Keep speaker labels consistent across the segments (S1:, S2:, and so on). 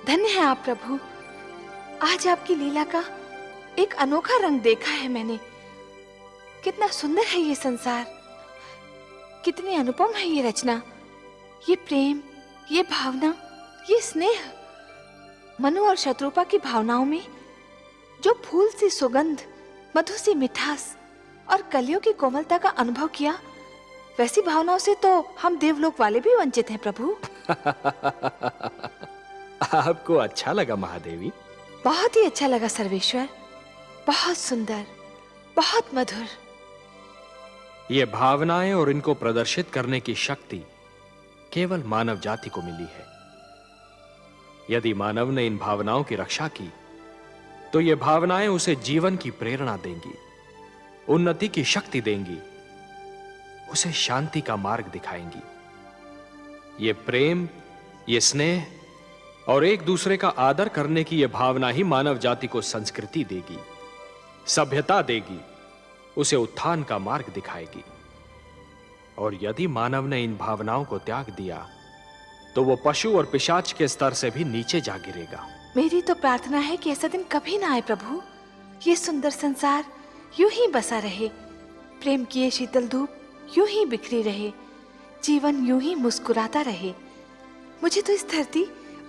S1: धन्य है आप प्रभु। आज आपकी लीला का एक अनोखा रंग देखा है मैंने। कितना सुंदर है ये संसार, कितनी अनुपम है ये रचना, ये प्रेम, ये भावना, ये स्नेह। मनु और शत्रुपा की भावनाओं में जो फूल सी सुगंध, मधु सी मिठास और कलियों की कोमलता का अनुभव किया, वैसी भावनाओं से तो हम देवलोक वाले भी वंचित हैं प्रभु।
S2: आपको अच्छा लगा महादेवी?
S1: बहुत ही अच्छा लगा सर्वेश्वर, बहुत सुंदर, बहुत मधुर।
S2: ये भावनाएं और इनको प्रदर्शित करने की शक्ति केवल मानव जाति को मिली है। यदि मानव ने इन भावनाओं की रक्षा की तो ये भावनाएं उसे जीवन की प्रेरणा देंगी, उन्नति की शक्ति देंगी, उसे शांति का मार्ग दिखाएंगी। ये प्रेम, ये स्नेह और एक दूसरे का आदर करने की यह भावना ही मानव जाति को संस्कृति देगी, सभ्यता देगी, उसे उत्थान का मार्ग दिखाएगी। और यदि मानव ने इन भावनाओं को त्याग दिया तो वो पशु और पिशाच के स्तर से भी नीचे जा गिरेगा।
S1: मेरी तो प्रार्थना है कि ऐसा दिन कभी ना आए प्रभु। ये सुंदर संसार यूं ही बसा रहे, प्रेम की ये शीतल धूप यूं ही बिखरी रहे, जीवन यूं ही मुस्कुराता रहे। मुझे तो इस धरती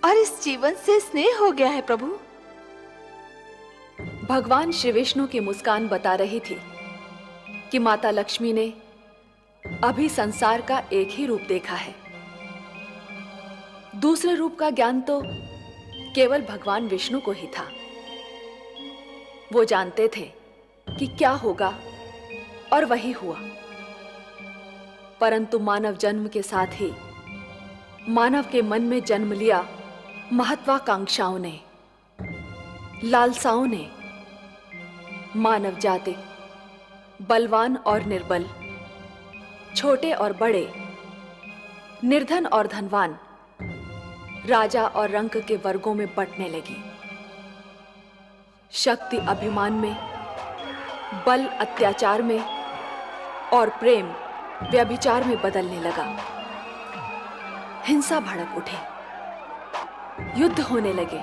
S1: और इस जीवन से स्नेह हो गया है प्रभु।
S3: भगवान श्री विष्णु की मुस्कान बता रही थी कि माता लक्ष्मी ने अभी संसार का एक ही रूप देखा है। दूसरे रूप का ज्ञान तो केवल भगवान विष्णु को ही था। वो जानते थे कि क्या होगा और वही हुआ। परंतु मानव जन्म के साथ ही मानव के मन में जन्म लिया महत्वाकांक्षाओं ने, लालसाओं ने। मानव जाति बलवान और निर्बल, छोटे और बड़े, निर्धन और धनवान, राजा और रंक के वर्गों में बंटने लगी। शक्ति अभिमान में, बल अत्याचार में और प्रेम व्यभिचार में बदलने लगा। हिंसा भड़क उठे, युद्ध होने लगे।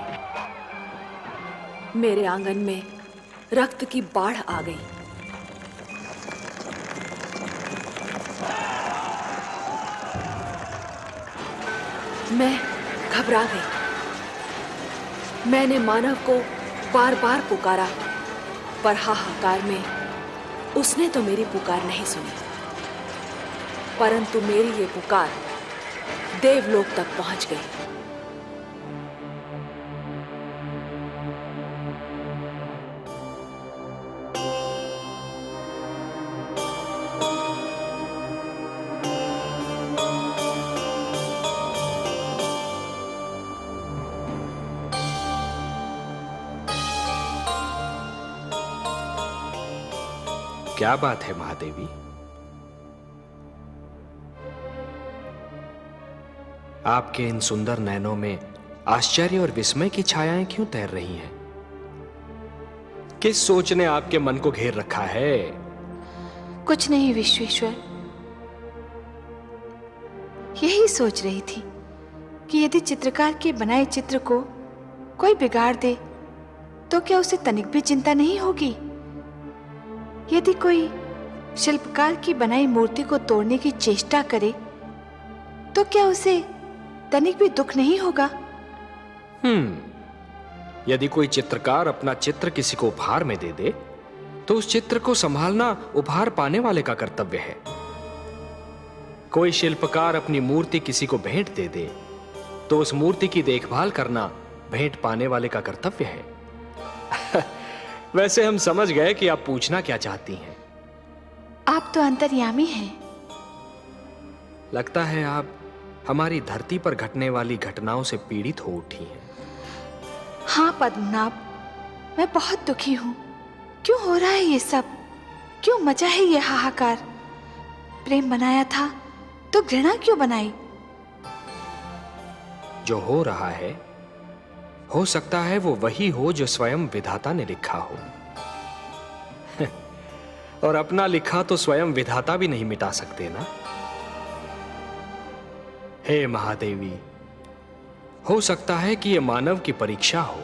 S3: मेरे आंगन में रक्त की बाढ़ आ गई। मैं घबरा गई। मैंने मानव को बार बार पुकारा, पर हाहाकार में उसने तो मेरी पुकार नहीं सुनी। परंतु मेरी ये पुकार देवलोक तक पहुंच गई।
S2: क्या बात है महादेवी? आपके इन सुंदर नैनों में आश्चर्य और विस्मय की छायाएं क्यों तैर रही हैं? किस सोच ने आपके मन को घेर रखा है?
S1: कुछ नहीं विश्वेश्वर, यही सोच रही थी कि यदि चित्रकार के बनाए चित्र को कोई बिगाड़ दे तो क्या उसे तनिक भी चिंता नहीं होगी? यदि कोई शिल्पकार की बनाई मूर्ति को तोड़ने की चेष्टा करे तो क्या उसे तनिक भी दुख नहीं होगा?
S2: यदि कोई चित्रकार अपना चित्र किसी को उपहार में दे दे तो उस चित्र को संभालना उपहार पाने वाले का कर्तव्य है। कोई शिल्पकार अपनी मूर्ति किसी को भेंट दे दे तो उस मूर्ति की देखभाल करना भेंट पाने वाले का कर्तव्य है। वैसे हम समझ गए कि आप पूछना क्या चाहती हैं।
S1: आप तो अंतर्यामी हैं।
S2: लगता है आप हमारी धरती पर घटने वाली घटनाओं से पीड़ित हो उठी हैं।
S1: हाँ पद्मनाभ, मैं बहुत दुखी हूं। क्यों हो रहा है ये सब? क्यों मचा है ये हाहाकार? प्रेम बनाया था तो घृणा क्यों बनाई?
S2: जो हो रहा है, हो सकता है वो वही हो जो स्वयं विधाता ने लिखा हो। और अपना लिखा तो स्वयं विधाता भी नहीं मिटा सकते ना। हे महादेवी, हो सकता है कि यह मानव की परीक्षा हो,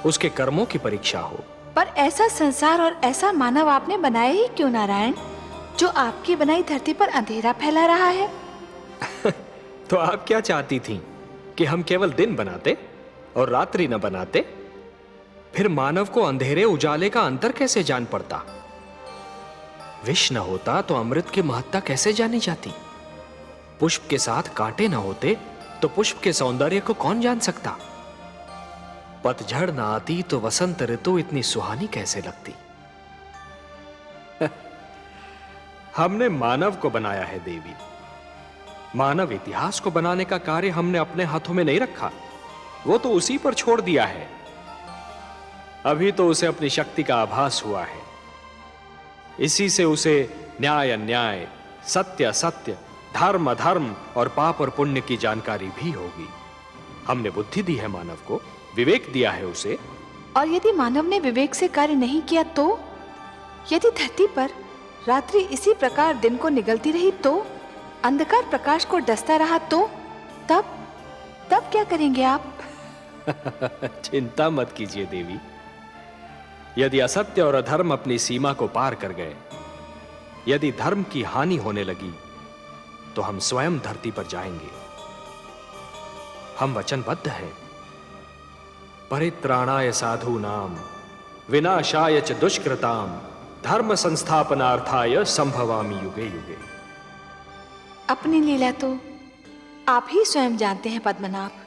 S2: उसके कर्मों की परीक्षा हो।
S1: पर ऐसा संसार और ऐसा मानव आपने बनाया ही क्यों नारायण, जो आपकी बनाई धरती पर अंधेरा फैला रहा है?
S2: तो आप क्या चाहती थीं कि हम केवल दिन बनाते और रात्रि न बनाते? फिर मानव को अंधेरे उजाले का अंतर कैसे जान पड़ता? विष न होता तो अमृत की महत्ता कैसे जानी जाती? पुष्प के साथ कांटे न होते तो पुष्प के सौंदर्य को कौन जान सकता? पतझड़ न आती तो वसंत ऋतु इतनी सुहानी कैसे लगती? हमने मानव को बनाया है देवी। मानव इतिहास को बनाने का कार्य हमने अपने हाथों में नहीं रखा, वो तो उसी पर छोड़ दिया है। अभी तो उसे अपनी शक्ति का आभास हुआ है, इसी से उसे न्याय अन्याय, सत्य असत्य, धर्म अधर्म और पाप और पुण्य की जानकारी भी होगी। हमने बुद्धि दी है मानव को, विवेक दिया है उसे।
S1: और यदि मानव ने विवेक से कार्य नहीं किया तो? यदि धरती पर रात्रि इसी प्रकार दिन को निगलती रही तो, अंधकार प्रकाश को डसता रहा तो, तब क्या करेंगे आप?
S2: चिंता मत कीजिए देवी। यदि असत्य और अधर्म अपनी सीमा को पार कर गए, यदि धर्म की हानि होने लगी, तो हम स्वयं धरती पर जाएंगे। हम वचनबद्ध हैं। परित्राणाय साधूनाम विनाशाय च दुष्कृताम धर्म संस्थापनार्थाय संभवामि युगे युगे।
S1: अपनी लीला तो आप ही स्वयं जानते हैं पद्मनाभ।